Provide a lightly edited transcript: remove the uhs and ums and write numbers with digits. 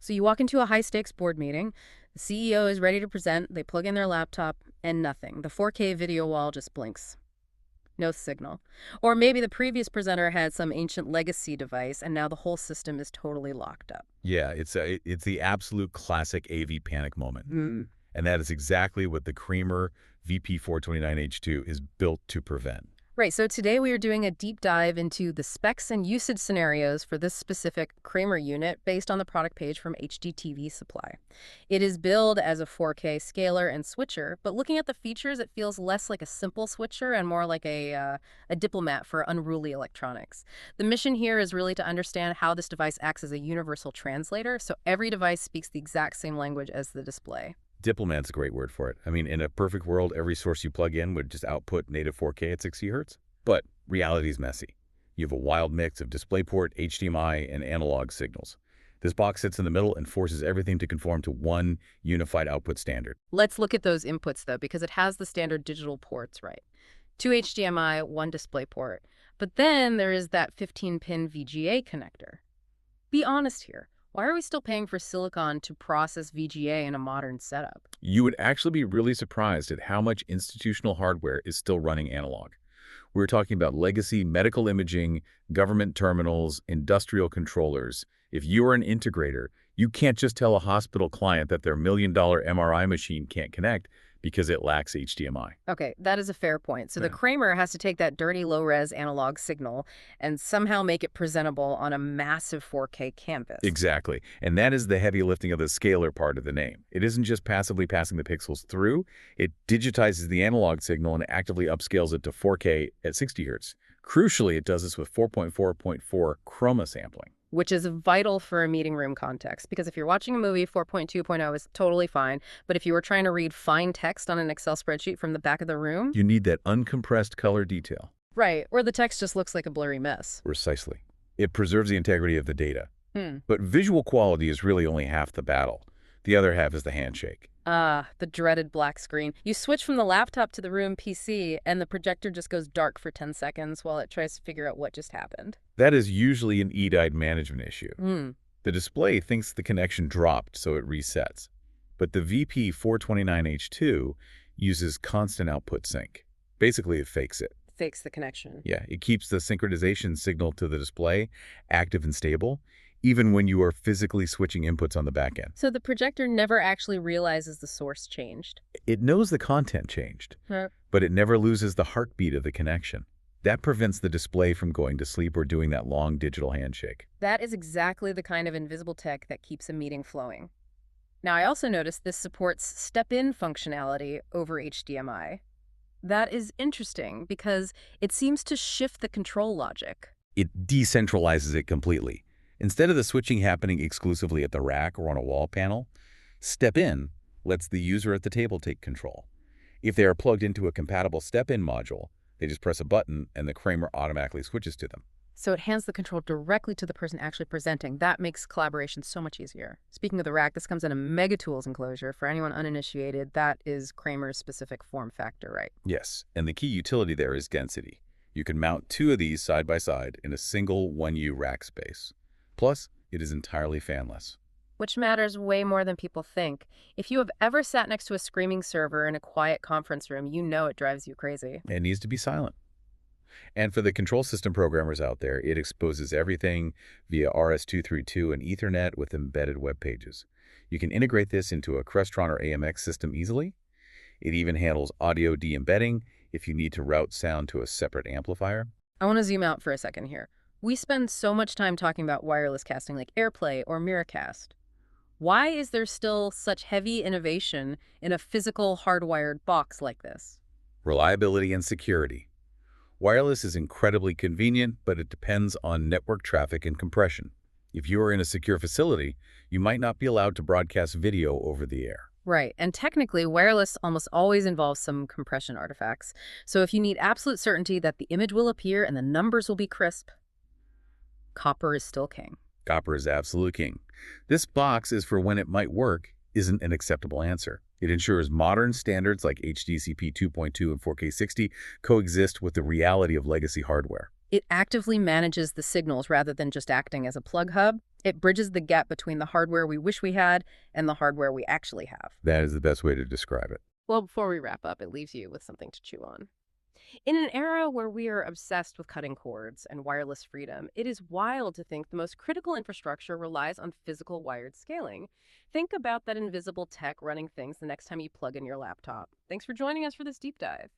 So you walk into a high-stakes board meeting, the CEO is ready to present, they plug in their laptop, and nothing. The 4K video wall just blinks. No signal. Or maybe the previous presenter had some ancient legacy device, and now the whole system is totally locked up. Yeah, it's the absolute classic AV panic moment. Mm. And that is exactly what the Kramer VP-429H2 is built to prevent. Right, so today we are doing a deep dive into the specs and usage scenarios for this specific Kramer unit based on the product page from HDTV Supply. It is billed as a 4K scaler and switcher, but looking at the features, it feels less like a simple switcher and more like a diplomat for unruly electronics. The mission here is really to understand how this device acts as a universal translator, so every device speaks the exact same language as the display. Diplomat's a great word for it. I mean, in a perfect world, every source you plug in would just output native 4K at 60 Hz. But reality is messy. You have a wild mix of DisplayPort, HDMI, and analog signals. This box sits in the middle and forces everything to conform to one unified output standard. Let's look at those inputs, though, because it has the standard digital ports, right? 2 HDMI, 1 DisplayPort. But then there is that 15-pin VGA connector. Be honest here. Why are we still paying for silicon to process VGA in a modern setup? You would actually be really surprised at how much institutional hardware is still running analog. We're talking about legacy medical imaging, government terminals, industrial controllers. If you're an integrator, you can't just tell a hospital client that their $1,000,000 MRI machine can't connect because it lacks HDMI. Okay, that is a fair point. So the Yeah. Kramer has to take that dirty low-res analog signal and somehow make it presentable on a massive 4K canvas. Exactly. And that is the heavy lifting of the scaler part of the name. It isn't just passively passing the pixels through. It digitizes the analog signal and actively upscales it to 4K at 60 Hz. Crucially, it does this with 4.4.4 chroma sampling. Which is vital for a meeting room context, because if you're watching a movie, 4.2.0 is totally fine, but if you were trying to read fine text on an Excel spreadsheet from the back of the room... You need that uncompressed color detail. Right, or the text just looks like a blurry mess. Precisely. It preserves the integrity of the data. Hmm. But visual quality is really only half the battle. The other half is the handshake. Ah, the dreaded black screen. You switch from the laptop to the room PC, and the projector just goes dark for 10 seconds while it tries to figure out what just happened. That is usually an EDI management issue. Hmm. The display thinks the connection dropped, so it resets. But the VP-429H2 uses constant output sync. Basically, it fakes it. Fakes the connection. Yeah, it keeps the synchronization signal to the display active and stable, even when you are physically switching inputs on the back end. So the projector never actually realizes the source changed. It knows the content changed, Huh. but it never loses the heartbeat of the connection. That prevents the display from going to sleep or doing that long digital handshake. That is exactly the kind of invisible tech that keeps a meeting flowing. Now, I also noticed this supports step-in functionality over HDMI. That is interesting because it seems to shift the control logic. It decentralizes it completely. Instead of the switching happening exclusively at the rack or on a wall panel, step-in lets the user at the table take control. If they are plugged into a compatible step-in module, they just press a button and the Kramer automatically switches to them. So it hands the control directly to the person actually presenting. That makes collaboration so much easier. Speaking of the rack, this comes in a Megatools enclosure. For anyone uninitiated, that is Kramer's specific form factor, right? Yes, and the key utility there is density. You can mount 2 of these side by side in a single 1U rack space. Plus, it is entirely fanless. Which matters way more than people think. If you have ever sat next to a screaming server in a quiet conference room, you know it drives you crazy. It needs to be silent. And for the control system programmers out there, it exposes everything via RS-232 and Ethernet with embedded web pages. You can integrate this into a Crestron or AMX system easily. It even handles audio de-embedding if you need to route sound to a separate amplifier. I want to zoom out for a second here. We spend so much time talking about wireless casting like AirPlay or Miracast. Why is there still such heavy innovation in a physical hardwired box like this? Reliability and security. Wireless is incredibly convenient, but it depends on network traffic and compression. If you are in a secure facility, you might not be allowed to broadcast video over the air. Right, and technically, wireless almost always involves some compression artifacts. So if you need absolute certainty that the image will appear and the numbers will be crisp, copper is still king. Copper is absolute king. This box is for when it might work isn't an acceptable answer. It ensures modern standards like HDCP 2.2 and 4K 60 coexist with the reality of legacy hardware. It actively manages the signals rather than just acting as a plug hub. It bridges the gap between the hardware we wish we had and the hardware we actually have. That is the best way to describe it. Well, before we wrap up, it leaves you with something to chew on. In an era where we are obsessed with cutting cords and wireless freedom, it is wild to think the most critical infrastructure relies on physical wired scaling. Think about that invisible tech running things the next time you plug in your laptop. Thanks for joining us for this deep dive.